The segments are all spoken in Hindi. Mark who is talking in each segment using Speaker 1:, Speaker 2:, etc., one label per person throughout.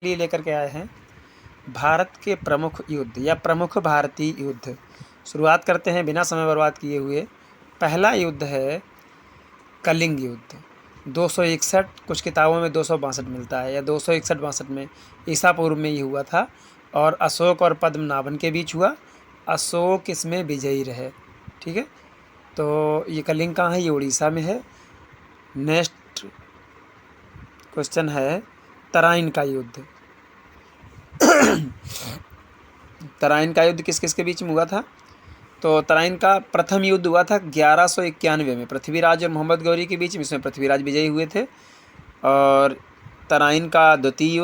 Speaker 1: लिए लेकर के आए हैं भारत के प्रमुख युद्ध या प्रमुख भारतीय युद्ध। शुरुआत करते हैं बिना समय बर्बाद किए हुए। पहला युद्ध है कलिंग युद्ध। 261, कुछ किताबों में 262 मिलता है या 261-62 में ईसा पूर्व में ये हुआ था और अशोक और पद्मनाभन के बीच हुआ। अशोक इसमें विजयी रहे। ठीक है, तो ये कलिंग कहाँ है? ये उड़ीसा में है। नेक्स्ट क्वेश्चन है तराइन का युद्ध। तराइन का युद्ध किस किस के बीच में हुआ था? तो तराइन का प्रथम युद्ध हुआ था 1191 में पृथ्वीराज और मोहम्मद गौरी के बीच में। इसमें पृथ्वीराज विजयी हुए थे। और तराइन का द्वितीय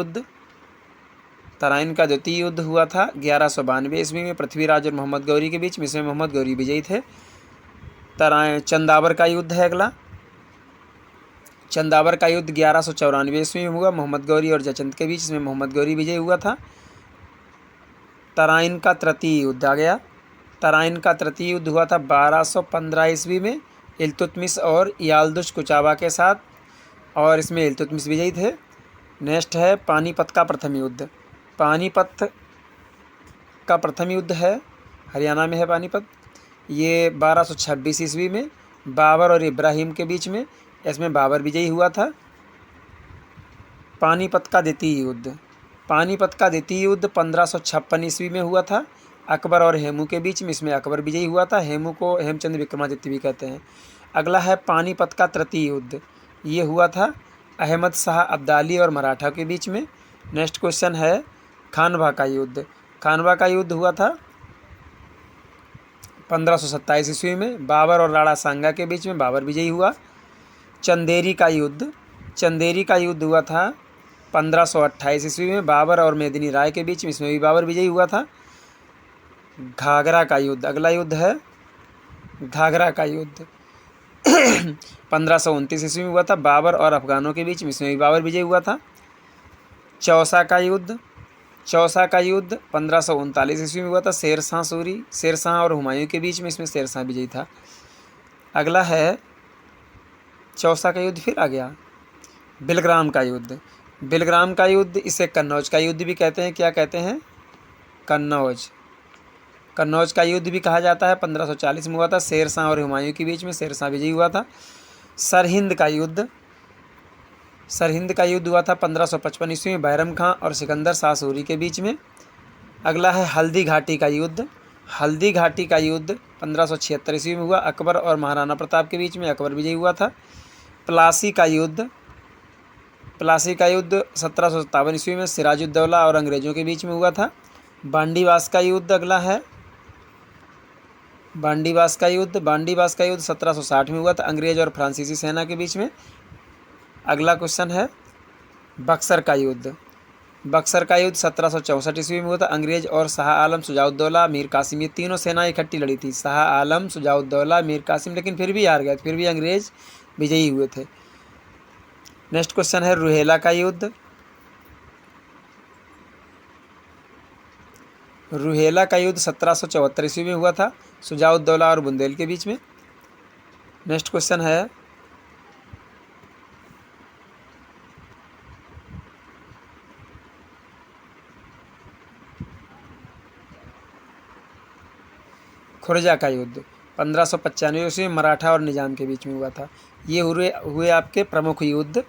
Speaker 1: युद्ध हुआ था 1192 ईस्वी में पृथ्वीराज और मोहम्मद गौरी के बीच में। इसमें मोहम्मद गौरी विजयी थे। चंदावर का युद्ध है अगला। चंदावर का युद्ध 1194 ईस्वी में हुआ मोहम्मद गौरी और जयचंद के बीच। इसमें मोहम्मद गौरी विजयी हुआ था। तराइन का तृतीय युद्ध आ गया। तराइन का तृतीय युद्ध हुआ था 1215 ईस्वी में इल्तुतमिश और याल्दुश कुचाबा के साथ, और इसमें इल्तुतमिश विजयी थे। नेक्स्ट है पानीपत का प्रथम युद्ध। पानीपत का प्रथम युद्ध है, हरियाणा में है पानीपत। ये 1226 ईस्वी में बाबर और इब्राहिम के बीच में। इसमें बाबर विजयी हुआ था। पानीपत का द्वितीय युद्ध। पानीपत का द्वितीय युद्ध 1556 ईस्वी में हुआ था अकबर और हेमू के बीच में। इसमें अकबर विजयी हुआ था। हेमू को हेमचंद विक्रमादित्य भी कहते हैं। अगला है पानीपत का तृतीय युद्ध। ये हुआ था अहमद शाह अब्दाली और मराठा के बीच में। नेक्स्ट क्वेश्चन है खानवा का युद्ध। खानवा का युद्ध हुआ था 1527 ईस्वी में बाबर और राणा सांगा के बीच में। बाबर विजयी हुआ। चंदेरी का युद्ध। चंदेरी का युद्ध हुआ था 1528 ईस्वी में बाबर और मेदिनी राय के बीच में। इसमें भी बाबर विजयी हुआ था। घाघरा का युद्ध अगला युद्ध है। घाघरा का युद्ध 1529 ईस्वी में हुआ था बाबर और अफगानों के बीच में। इसमें भी बाबर विजयी हुआ था। चौसा का युद्ध। चौसा का युद्ध 1539 ईस्वी में हुआ था शेरशाह और हुमायूं के बीच में। इसमें शेरशाह विजयी था। अगला है चौसा का युद्ध। फिर आ गया बिलग्राम का युद्ध। बिलग्राम का युद्ध, इसे कन्नौज का युद्ध भी कहते हैं। क्या कहते हैं? कन्नौज। कन्नौज का युद्ध भी कहा जाता है। 1540 में हुआ था शेरशाह और हुमायूं के बीच में। शेरशाह विजयी हुआ था। सरहिंद का युद्ध। सरहिंद का युद्ध हुआ था 1555 ईस्वी में बैरम खां और सिकंदर शाह सूरी के बीच में। अगला है हल्दी घाटी का युद्ध। हल्दी घाटी का युद्ध 1576 ईस्वी में हुआ अकबर और महाराणा प्रताप के बीच में। अकबर विजयी हुआ था। प्लासी का युद्ध। प्लासी का युद्ध 1757 ईस्वी में सिराजुद्दौला और अंग्रेज़ों के बीच में हुआ था। बांडीवास का युद्ध अगला है। बांडीवास का युद्ध। बांडीवास का युद्ध 1760 में हुआ था अंग्रेज और फ्रांसीसी सेना के बीच में। अगला क्वेश्चन है बक्सर का युद्ध। बक्सर का युद्ध 1764 ईस्वी में हुआ था अंग्रेज और शाह आलम शुजाउद्दौला मीर कासिम, ये तीनों सेनाएं इकट्ठी लड़ी थी। शाह आलम, शुजाउद्दौला, मीर कासिम, लेकिन फिर भी हार गए। फिर भी अंग्रेज विजयी हुए थे। नेक्स्ट क्वेश्चन है रुहेला का युद्ध। रुहेला का युद्ध 1774 ईस्वी में हुआ था शुजाउद्दौला और बुंदेल के बीच में। नेक्स्ट क्वेश्चन है खुर्जा का युद्ध 1595 ईस्वी में मराठा और निजाम के बीच में हुआ था। ये हुए आपके प्रमुख युद्ध।